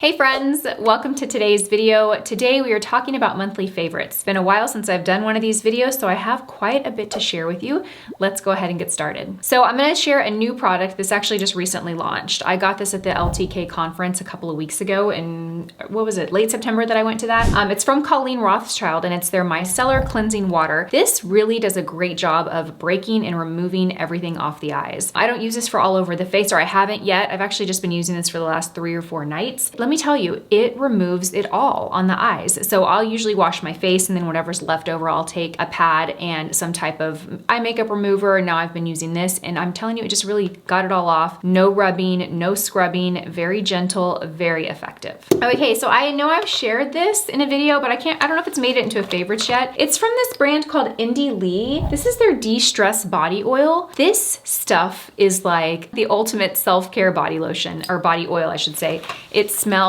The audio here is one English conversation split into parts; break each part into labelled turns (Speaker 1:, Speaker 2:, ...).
Speaker 1: Hey friends, welcome to today's video. Today we are talking about monthly favorites. It's been a while since I've done one of these videos, so I have quite a bit to share with you. Let's go ahead and get started. So I'm gonna share a new product. This actually just recently launched. I got this at the LTK conference a couple of weeks ago in, what was it, late September that I went to that. It's from Colleen Rothschild and it's their Micellar Cleansing Water. This really does a great job of breaking and removing everything off the eyes. I don't use this for all over the face, or I haven't yet. I've actually just been using this for the last 3 or 4 nights. Let me tell you, it removes it all on the eyes. So I'll usually wash my face and then whatever's left over, I'll take a pad and some type of eye makeup remover. Now I've been using this and I'm telling you, it just really got it all off. No rubbing, no scrubbing, very gentle, very effective. Okay, so I know I've shared this in a video, but I don't know if it's made it into a favorites yet. It's from this brand called Indie Lee. This is their De-Stress Body Oil. This stuff is like the ultimate self-care body lotion, or body oil, I should say. It smells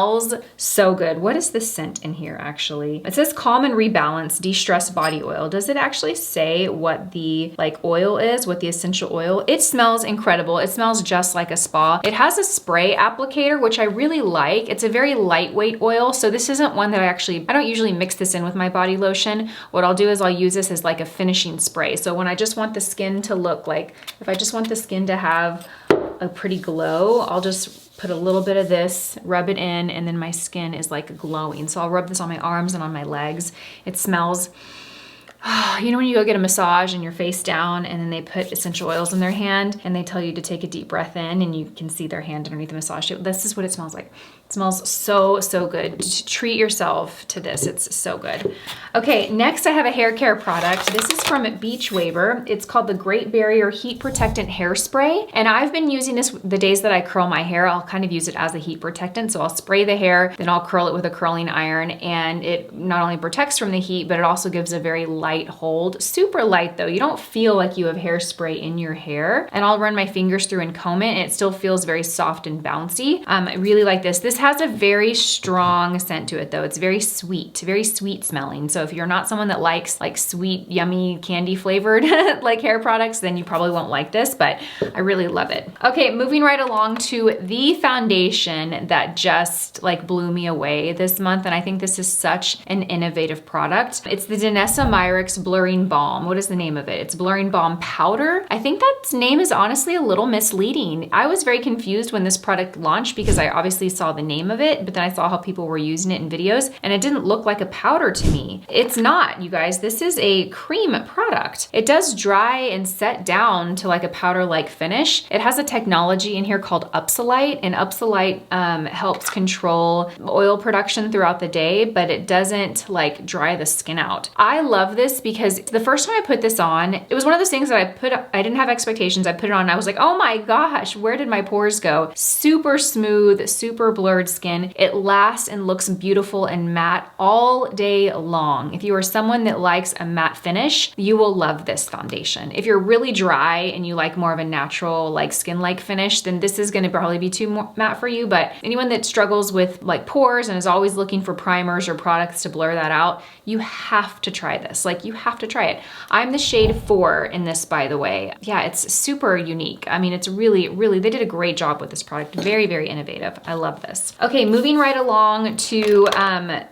Speaker 1: so good. What is the scent in here actually? It says Calm and Rebalance De-Stress Body Oil. Does it actually say what the oil is, what the essential oil? It smells incredible. It smells just like a spa. It has a spray applicator, which I really like. It's a very lightweight oil. So this isn't one that I don't usually mix this in with my body lotion. What I'll do is I'll use this as like a finishing spray. So when I just want the skin to look like, if I just want the skin to have a pretty glow, I'll just put a little bit of this, rub it in, and then my skin is like glowing. So I'll rub this on my arms and on my legs. It smells, you know when you go get a massage and you're face down and then they put essential oils in their hand and they tell you to take a deep breath in and you can see their hand underneath the massage table? This is what it smells like. It smells so, so good. Treat yourself to this. It's so good. Okay, next I have a hair care product. This is from Beachwaver. It's called the Great Barrier Heat Protectant Hairspray. And I've been using this the days that I curl my hair. I'll kind of use it as a heat protectant. So I'll spray the hair, then I'll curl it with a curling iron. And it not only protects from the heat, but it also gives a very light hold. Super light though. You don't feel like you have hairspray in your hair. And I'll run my fingers through and comb it and it still feels very soft and bouncy. I really like this. This has a very strong scent to it though. It's very sweet smelling. So if you're not someone that likes like sweet, yummy, candy flavored like hair products, then you probably won't like this, but I really love it. Okay, moving right along to the foundation that just like blew me away this month. And I think this is such an innovative product. It's the Danessa Myricks Blurring Balm. What is the name of it? It's Blurring Balm Powder. I think that name is honestly a little misleading. I was very confused when this product launched because I obviously saw the name of it, but then I saw how people were using it in videos and it didn't look like a powder to me. It's not, you guys. This is a cream product. It does dry and set down to like a powder-like finish. It has a technology in here called Upsolite, and Upsolite helps control oil production throughout the day, but it doesn't like dry the skin out. I love this because the first time I put this on, it was one of those things that I didn't have expectations. I put it on and I was like, oh my gosh, where did my pores go? Super smooth, super blurred skin. It lasts and looks beautiful and matte all day long. If you are someone that likes a matte finish, you will love this foundation. If you're really dry and you like more of a natural like skin-like finish, then this is gonna probably be too matte for you. But anyone that struggles with like pores and is always looking for primers or products to blur that out, you have to try this. Like you have to try it. I'm the shade 4 in this, by the way. Yeah, it's super unique. I mean, it's really, they did a great job with this product. Very, very innovative. I love this. Okay, moving right along to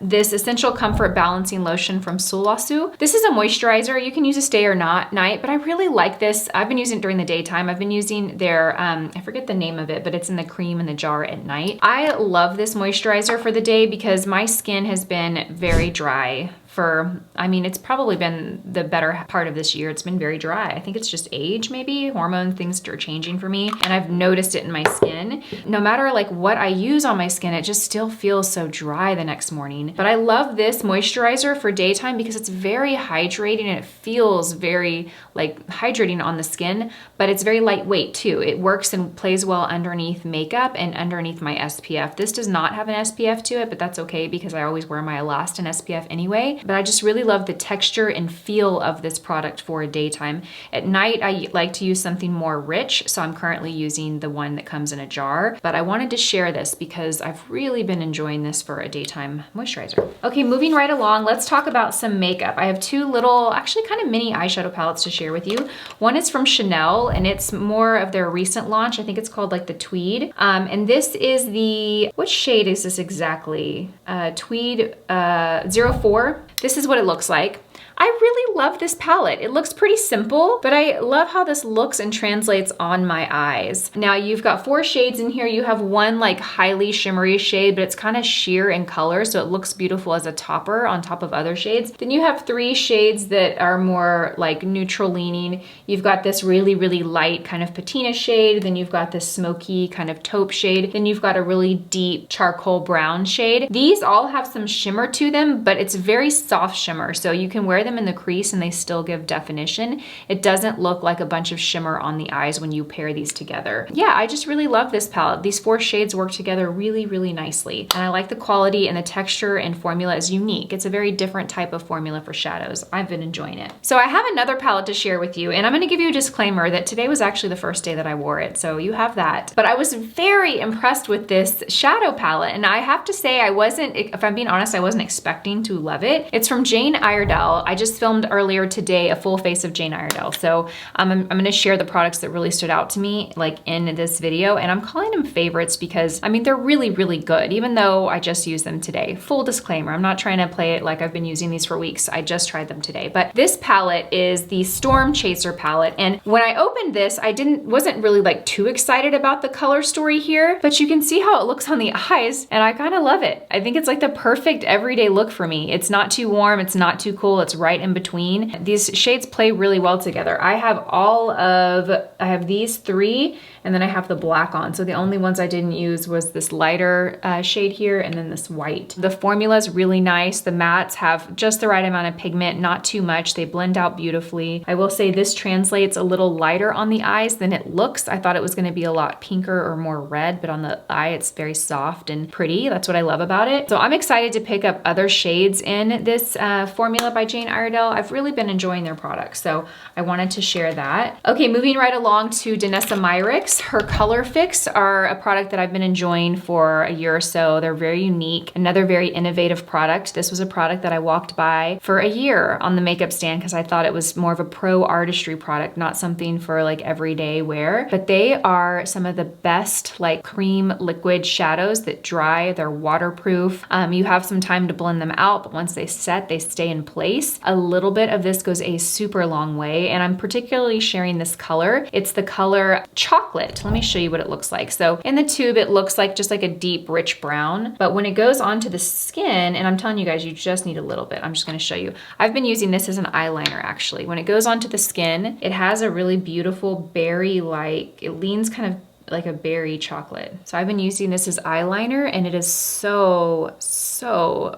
Speaker 1: this Essential Comfort Balancing Lotion from Sulasu. This is a moisturizer. You can use this day or night, but I really like this. I've been using it during the daytime. I've been using their, I forget the name of it, but it's in the cream in the jar at night. I love this moisturizer for the day because my skin has been very dry it's probably been the better part of this year. It's been very dry. I think it's just age, maybe hormone things are changing for me. And I've noticed it in my skin. No matter like what I use on my skin, it just still feels so dry the next morning. But I love this moisturizer for daytime because it's very hydrating and it feels very like hydrating on the skin, but it's very lightweight too. It works and plays well underneath makeup and underneath my SPF. This does not have an SPF to it, but that's okay because I always wear my Elastin SPF anyway. but I just really love the texture and feel of this product for a daytime. At night, I like to use something more rich, so I'm currently using the one that comes in a jar, but I wanted to share this because I've really been enjoying this for a daytime moisturizer. Okay, moving right along, let's talk about some makeup. I have two little, actually kind of mini eyeshadow palettes to share with you. One is from Chanel, and it's more of their recent launch. I think it's called like the Tweed. And this is the, what shade is this exactly? Tweed 04. This is what it looks like. I really love this palette. It looks pretty simple, but I love how this looks and translates on my eyes. Now you've got 4 shades in here. You have one like highly shimmery shade, but it's kind of sheer in color, so it looks beautiful as a topper on top of other shades. Then you have 3 shades that are more like neutral leaning. You've got this really, really light kind of patina shade. Then you've got this smoky kind of taupe shade. Then you've got a really deep charcoal brown shade. These all have some shimmer to them, but it's very soft shimmer, so you can wear them in the crease and they still give definition. It doesn't look like a bunch of shimmer on the eyes when you pair these together. Yeah, I just really love this palette. These 4 shades work together really, really nicely. And I like the quality, and the texture and formula is unique. It's a very different type of formula for shadows. I've been enjoying it. So I have another palette to share with you, and I'm gonna give you a disclaimer that today was actually the first day that I wore it, so you have that. But I was very impressed with this shadow palette, and I have to say I wasn't, if I'm being honest, I wasn't expecting to love it. It's from Jane Iredale. I just filmed earlier today a full face of Jane Iredale. So I'm gonna share the products that really stood out to me like in this video, and I'm calling them favorites because I mean, they're really, really good, even though I just used them today. Full disclaimer, I'm not trying to play it like I've been using these for weeks. I just tried them today. But this palette is the Storm Chaser palette. And when I opened this, I wasn't really like too excited about the color story here, but you can see how it looks on the eyes, and I kind of love it. I think it's like the perfect everyday look for me. It's not too warm, it's not too cool, it's right in between. These shades play really well together. I have these 3, and then I have the black on. So the only ones I didn't use was this lighter shade here, and then this white. The formula is really nice. The mattes have just the right amount of pigment, not too much. They blend out beautifully. I will say this translates a little lighter on the eyes than it looks. I thought it was gonna be a lot pinker or more red, but on the eye, it's very soft and pretty. That's what I love about it. So I'm excited to pick up other shades in this formula by Jane Iredale. I've really been enjoying their products, so I wanted to share that. Okay, moving right along to Danessa Myricks. Her Color Fix are a product that I've been enjoying for a year or so. They're very unique, another very innovative product. This was a product that I walked by for a year on the makeup stand because I thought it was more of a pro artistry product, not something for like everyday wear. But they are some of the best like cream liquid shadows that dry. They're waterproof. You have some time to blend them out, but once they set, they stay in place. A little bit of this goes a super long way, and I'm particularly sharing this color. It's the color Chocolate. Let me show you what it looks like. So in the tube, it looks like just like a deep, rich brown, but when it goes onto the skin, and I'm telling you guys, you just need a little bit. I'm just gonna show you. I've been using this as an eyeliner actually. When it goes onto the skin, it has a really beautiful berry-like, it leans kind of like a berry chocolate. So I've been using this as eyeliner, and it is so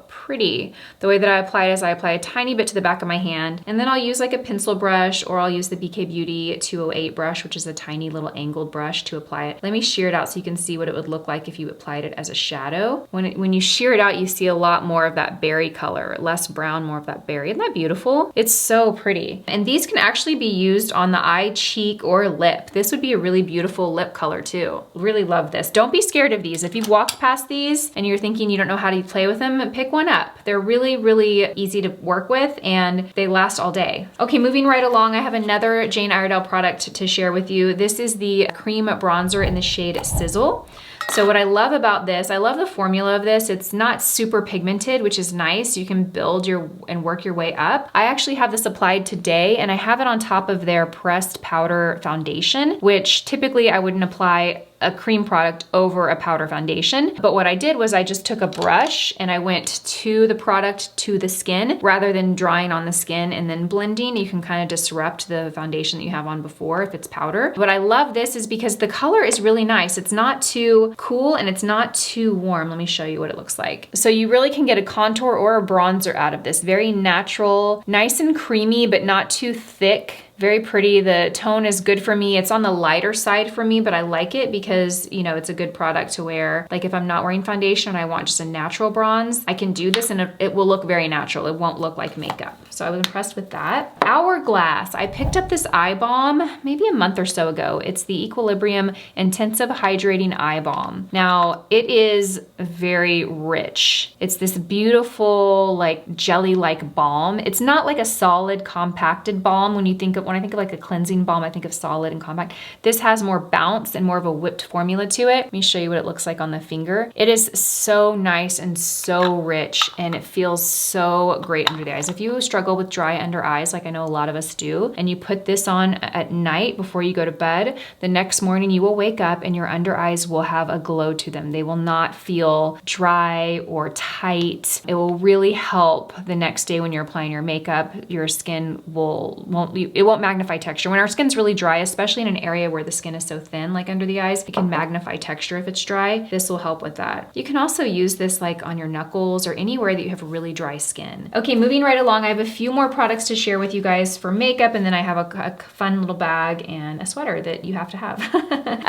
Speaker 1: pretty. The way that I apply it is I apply a tiny bit to the back of my hand, and then I'll use like a pencil brush, or I'll use the BK Beauty 208 brush, which is a tiny little angled brush to apply it. Let me shear it out so you can see what it would look like if you applied it as a shadow. When you shear it out, you see a lot more of that berry color, less brown, more of that berry. Isn't that beautiful? It's so pretty. And these can actually be used on the eye, cheek, or lip. This would be a really beautiful lip color too. Really love this. Don't be scared of these. If you've walked past these and you're thinking you don't know how to play with them, pick one up. They're really, really easy to work with, and they last all day. Okay, moving right along, I have another Jane Iredale product to share with you. This is the cream bronzer in the shade Sizzle. So what I love about this, I love the formula of this. It's not super pigmented, which is nice. You can build and work your way up. I actually have this applied today, and I have it on top of their pressed powder foundation, which typically I wouldn't apply a cream product over a powder foundation. But what I did was I just took a brush and I went to the product to the skin rather than drying on the skin and then blending. You can kind of disrupt the foundation that you have on before if it's powder. What I love this is because the color is really nice. It's not too cool and it's not too warm. Let me show you what it looks like. So you really can get a contour or a bronzer out of this. Very natural, nice and creamy, but not too thick. Very pretty. The tone is good for me. It's on the lighter side for me, but I like it because, you know, it's a good product to wear. Like if I'm not wearing foundation and I want just a natural bronze, I can do this and it will look very natural. It won't look like makeup. So I was impressed with that. Hourglass. I picked up this eye balm maybe a month or so ago. It's the Equilibrium Intensive Hydrating Eye Balm. Now it is very rich. It's this beautiful like jelly-like balm. It's not like a solid compacted balm. When I think of like a cleansing balm, I think of solid and compact. This has more bounce and more of a whipped formula to it. Let me show you what it looks like on the finger. It is so nice and so rich, and it feels so great under the eyes. If you struggle with dry under eyes, like I know a lot of us do, and you put this on at night before you go to bed, the next morning you will wake up and your under eyes will have a glow to them. They will not feel dry or tight. It will really help the next day when you're applying your makeup. Your skin won't magnify texture. When our skin's really dry, especially in an area where the skin is so thin, like under the eyes, it can magnify texture if it's dry. This will help with that. You can also use this like on your knuckles or anywhere that you have really dry skin. Okay, moving right along, I have a few more products to share with you guys for makeup, and then I have a fun little bag and a sweater that you have to have.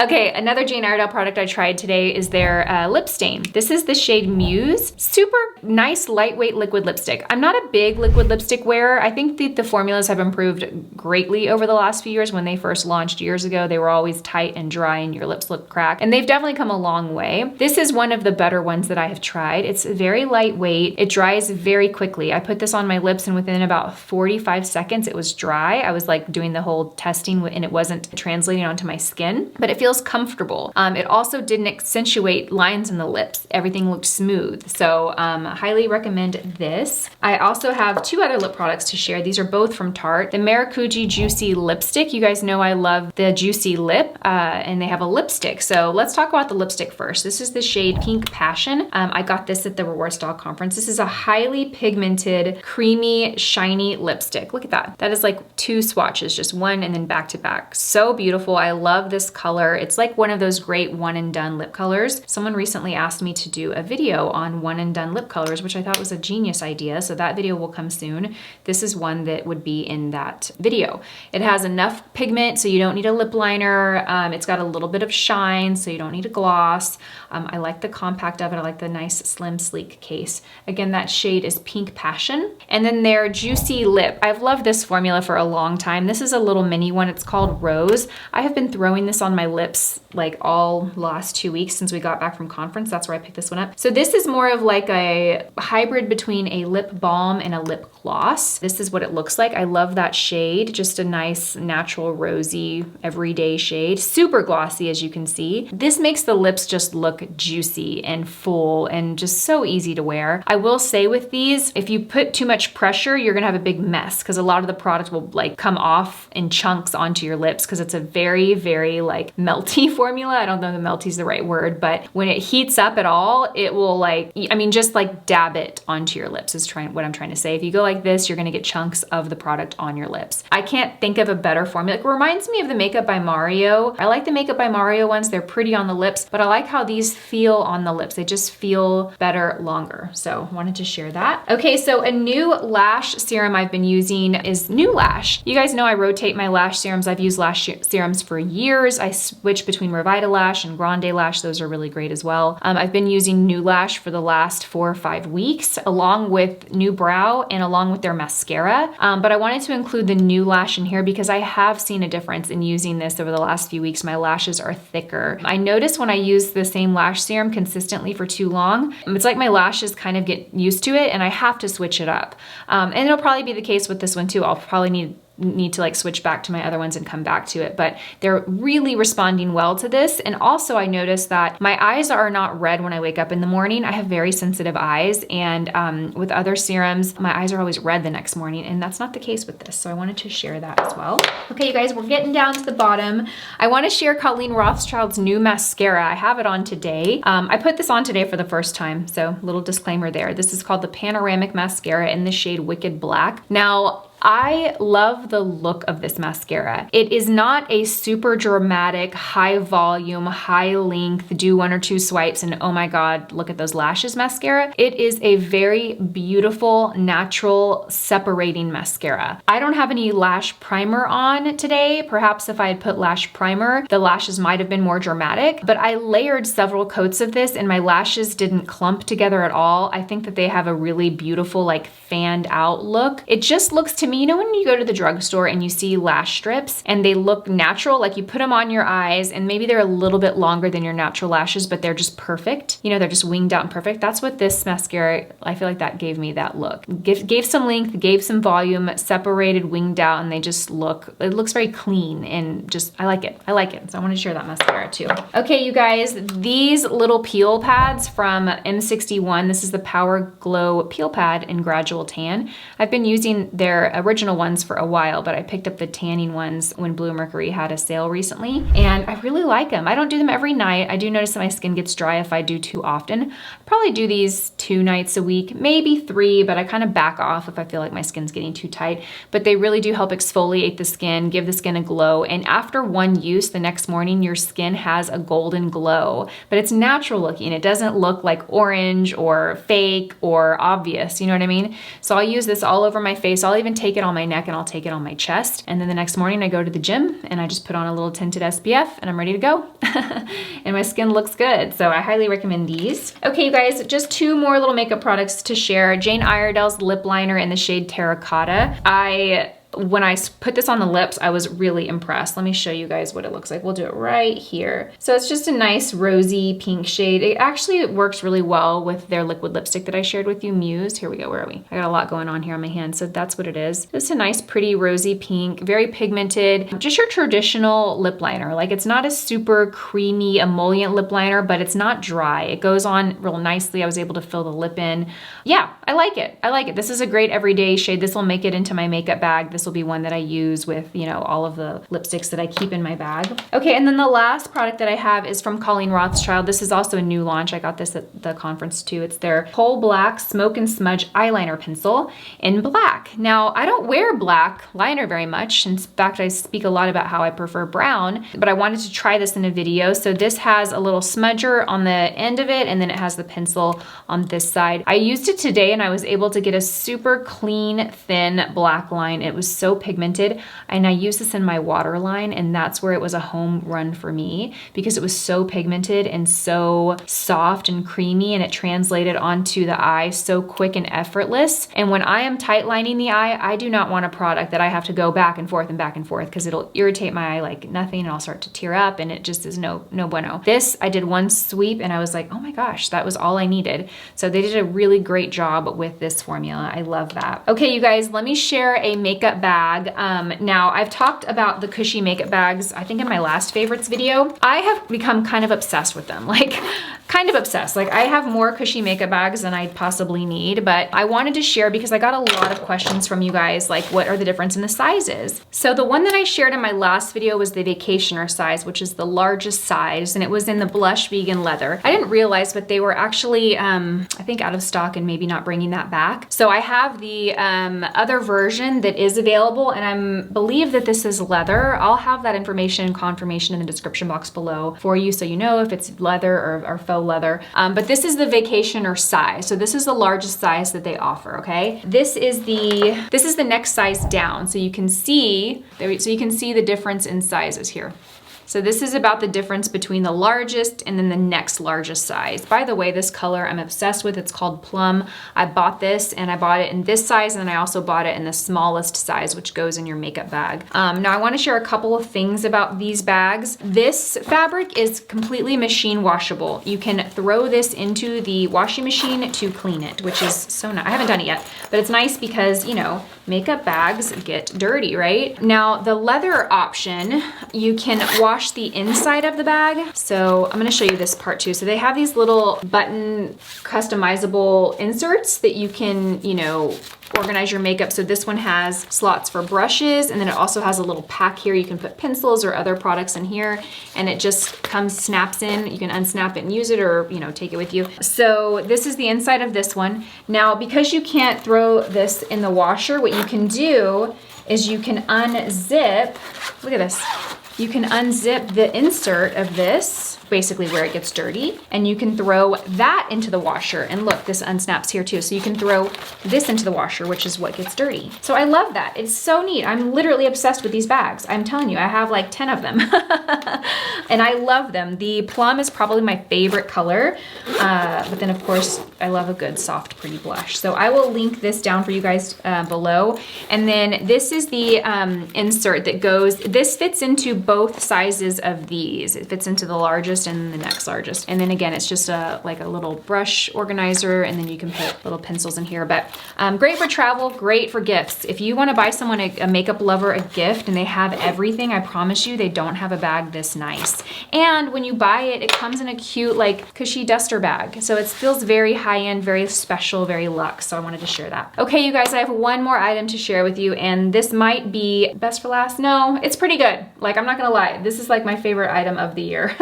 Speaker 1: Okay, another Jane Iredale product I tried today is their lip stain. This is the shade Muse. Super nice, lightweight liquid lipstick. I'm not a big liquid lipstick wearer. I think that the formulas have improved greatly over the last few years. When they first launched years ago, they were always tight and dry and your lips looked cracked, and they've definitely come a long way. This is one of the better ones that I have tried. It's very lightweight. It dries very quickly. I put this on my lips and within about 45 seconds it was dry. I was like doing the whole testing and it wasn't translating onto my skin, but it feels comfortable. It also didn't accentuate lines in the lips. Everything looked smooth. So highly recommend this. I also have two other lip products to share. These are both from Tarte. The Maracuji Juicy Lipstick. You guys know I love the Juicy Lip, and they have a lipstick. So let's talk about the lipstick first. This is the shade Pink Passion. I got this at the Reward Style Conference. This is a highly pigmented, creamy, shiny lipstick. Look at that. That is like two swatches, just one and then back to back. So beautiful. I love this color. It's like one of those great one and done lip colors. Someone recently asked me to do a video on one and done lip colors, which I thought was a genius idea. So that video will come soon. This is one that would be in that video. It has enough pigment so you don't need a lip liner. It's got a little bit of shine so you don't need a gloss. I like the compact of it. I like the nice slim sleek case. Again, that shade is Pink Passion. And then their Juicy Lip. I've loved this formula for a long time. This is a little mini one. It's called Rose. I have been throwing this on my lips like all last 2 weeks since we got back from conference. That's where I picked this one up. So this is more of like a hybrid between a lip balm and a lip gloss. This is what it looks like. I love that shade. Just a nice natural rosy everyday shade. Super glossy as you can see. This makes the lips just look juicy and full and just so easy to wear. I will say with these, if you put too much pressure, you're gonna have a big mess because a lot of the product will like come off in chunks onto your lips because it's a very, very like melty formula. I don't know if melty is the right word, but when it heats up at all, it will like, I mean, just like dab it onto your lips is what I'm trying to say. If you go like this, you're gonna get chunks of the product on your lips. I can't think of a better formula. It reminds me of the Makeup by Mario. I like the Makeup by Mario ones. They're pretty on the lips, but I like how these feel on the lips. They just feel better longer. So wanted to share that. Okay, so a new lash serum I've been using is New Lash. You guys know I rotate my lash serums. I've used lash serums for years. I switch between Revita Lash and Grande Lash. Those are really great as well. I've been using New Lash for the last 4 or 5 weeks, along with New Brow and along with their mascara. But I wanted to include the New Lash in here because I have seen a difference in using this over the last few weeks. My lashes are thicker. I notice when I use the same lash serum consistently for too long, it's like my lashes kind of get used to it and I have to switch it up. And it'll probably be the case with this one too. I'll probably need to like switch back to my other ones and come back to it, but they're really responding well to this. And also I noticed that my eyes are not red when I wake up in the morning. I have very sensitive eyes, and with other serums, my eyes are always red the next morning, and that's not the case with this. So I wanted to share that as well. Okay, you guys, we're getting down to the bottom. I want to share Colleen Rothschild's new mascara. I have it on today. I put this on today for the first time, so little disclaimer there. This is called the Panoramic Mascara in the shade Wicked Black. Now, I love the look of this mascara. It is not a super dramatic, high volume, high length, do 1 or 2 swipes and oh my God, look at those lashes mascara. It is a very beautiful, natural, separating mascara. I don't have any lash primer on today. Perhaps if I had put lash primer, the lashes might have been more dramatic, but I layered several coats of this and my lashes didn't clump together at all. I think that they have a really beautiful, like fanned out look. It just looks to me, you know, when you go to the drugstore and you see lash strips and they look natural, like you put them on your eyes and maybe they're a little bit longer than your natural lashes, but they're just perfect. You know, they're just winged out and perfect. That's what this mascara, I feel like that gave me that look. Gave some length, gave some volume, separated, winged out, and they just look, it looks very clean and just, I like it. I like it. So I want to share that mascara too. Okay, you guys, these little peel pads from M61, this is the Power Glow Peel Pad in Gradual Tan. I've been using their original ones for a while, but I picked up the tanning ones when Blue Mercury had a sale recently, and I really like them. I don't do them every night. I do notice that my skin gets dry if I do too often. I probably do these 2 nights a week, maybe 3, but I kind of back off if I feel like my skin's getting too tight. But they really do help exfoliate the skin, give the skin a glow, and after one use, the next morning, your skin has a golden glow, but it's natural looking. It doesn't look like orange or fake or obvious, you know what I mean? So I'll use this all over my face. I'll even take it on my neck and I'll take it on my chest. And then the next morning I go to the gym and I just put on a little tinted SPF and I'm ready to go. And my skin looks good. So I highly recommend these. Okay, you guys, just 2 more little makeup products to share. Jane Iredale's lip liner in the shade Terra-Cotta. When I put this on the lips, I was really impressed. Let me show you guys what it looks like. We'll do it right here. So it's just a nice rosy pink shade. It actually works really well with their liquid lipstick that I shared with you, Muse. Here we go, where are we? I got a lot going on here on my hand, so that's what it is. It's a nice, pretty rosy pink, very pigmented, just your traditional lip liner. Like it's not a super creamy emollient lip liner, but it's not dry. It goes on real nicely. I was able to fill the lip in. Yeah, I like it. I like it. This is a great everyday shade. This will make it into my makeup bag. This will be one that I use with, you know, all of the lipsticks that I keep in my bag. Okay, and then the last product that I have is from Colleen Rothschild. This is also a new launch. I got this at the conference too. It's their Coal Black Smoke and Smudge Eyeliner Pencil in black. Now, I don't wear black liner very much. In fact, I speak a lot about how I prefer brown, but I wanted to try this in a video. So this has a little smudger on the end of it, and then it has the pencil on this side. I used it today and I was able to get a super clean, thin black line. It was so pigmented, and I used this in my waterline, and that's where it was a home run for me because it was so pigmented and so soft and creamy, and it translated onto the eye so quick and effortless. And when I am tight lining the eye, I do not want a product that I have to go back and forth because it'll irritate my eye like nothing, and I'll start to tear up, and it just is no bueno. This, I did one sweep and I was like, oh my gosh, that was all I needed. So they did a really great job with this formula. I love that. Okay, you guys, let me share a makeup bag. Now, I've talked about the Kusshi makeup bags, I think in my last favorites video. I have become kind of obsessed with them, like kind of obsessed. Like I have more Kusshi makeup bags than I possibly need, but I wanted to share because I got a lot of questions from you guys, like what are the difference in the sizes? So the one that I shared in my last video was the Vacationer size, which is the largest size, and it was in the blush vegan leather. I didn't realize, but they were actually, I think out of stock and maybe not bringing that back. So I have the other version that is available, and I believe that this is leather. I'll have that information and confirmation in the description box below for you so you know if it's leather or faux leather. But this is the Vacationer size. So this is the largest size that they offer, okay? This is the next size down. So you can see the difference in sizes here. So this is about the difference between the largest and then the next largest size. By the way, this color I'm obsessed with. It's called Plum. I bought this, and I bought it in this size, and I also bought it in the smallest size, which goes in your makeup bag. Now I want to share a couple of things about these bags. This fabric is completely machine washable. You can throw this into the washing machine to clean it, which is so nice. I haven't done it yet, but it's nice because, you know, makeup bags get dirty, right? Now the leather option, you can wash wash the inside of the bag. So I'm gonna show you this part too. So they have these little button customizable inserts that you can, you know, organize your makeup. So this one has slots for brushes, and then it also has a little pack here. You can put pencils or other products in here, and it just comes, snaps in. You can unsnap it and use it, or, you know, take it with you. So this is the inside of this one. Now, because you can't throw this in the washer, what you can do is you can unzip, look at this. You can unzip the insert of this, basically where it gets dirty, and you can throw that into the washer. And look, this unsnaps here too. So you can throw this into the washer, which is what gets dirty. So I love that. It's so neat. I'm literally obsessed with these bags. I'm telling you, I have like 10 of them. And I love them. The plum is probably my favorite color. But then of course, I love a good soft, pretty blush. So I will link this down for you guys below. And then this is the insert that goes, this fits into both sizes of these. It fits into the largest and the next largest. And then again, it's just like a little brush organizer, and then you can put little pencils in here. But great for travel, great for gifts. If you wanna buy someone, a makeup lover, a gift, and they have everything, I promise you, they don't have a bag this nice. And when you buy it, it comes in a cute like Kusshi duster bag. So it feels very high-end, very special, very luxe. So I wanted to share that. Okay, you guys, I have one more item to share with you, and this might be best for last. No, it's pretty good. Like, I'm not gonna lie, this is like my favorite item of the year.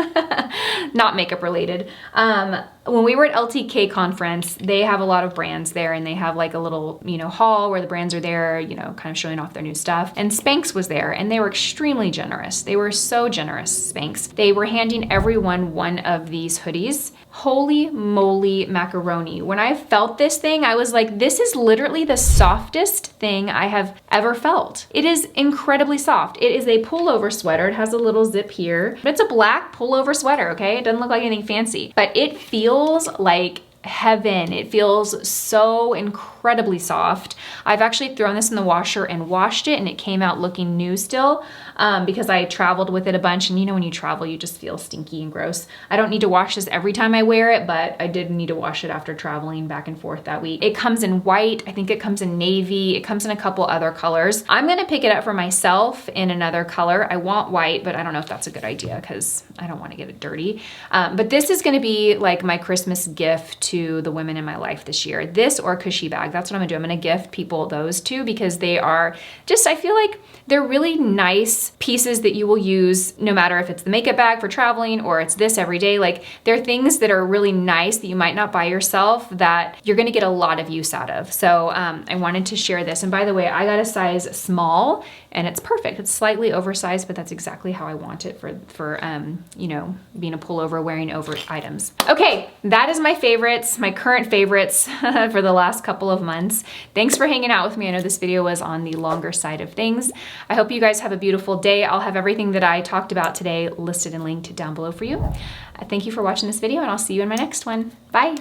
Speaker 1: Not makeup related. When we were at LTK conference, they have a lot of brands there, and they have like a little, you know, hall where the brands are there, you know, kind of showing off their new stuff. And Spanx was there, and they were extremely generous. They were so generous, Spanx. They were handing everyone one of these hoodies. Holy moly macaroni. When I felt this thing, I was like, this is literally the softest thing I have ever felt. It is incredibly soft. It is a pullover sweater. It has a little zip here, but it's a black pullover sweater, okay? It doesn't look like anything fancy, but it feels like heaven. It feels so incredibly soft. I've actually thrown this in the washer and washed it, and it came out looking new still because I traveled with it a bunch, and you know when you travel you just feel stinky and gross. I don't need to wash this every time I wear it, but I did need to wash it after traveling back and forth that week. It comes in white, I think it comes in navy, it comes in a couple other colors. I'm gonna pick it up for myself in another color. I want white, but I don't know if that's a good idea because I don't want to get it dirty. But this is gonna be like my Christmas gift to the women in my life this year. This or Kusshi bag, that's what I'm gonna do. I'm gonna gift people those two because they are just, I feel like they're really nice pieces that you will use no matter if it's the makeup bag for traveling or it's this every day. Like, they're things that are really nice that you might not buy yourself that you're gonna get a lot of use out of. So I wanted to share this. And by the way, I got a size small, and it's perfect. It's slightly oversized, but that's exactly how I want it for you know, being a pullover, wearing over items. Okay, that is my favorites, my current favorites for the last couple of months. Thanks for hanging out with me. I know this video was on the longer side of things. I hope you guys have a beautiful day. I'll have everything that I talked about today listed and linked down below for you. Thank you for watching this video, and I'll see you in my next one. Bye.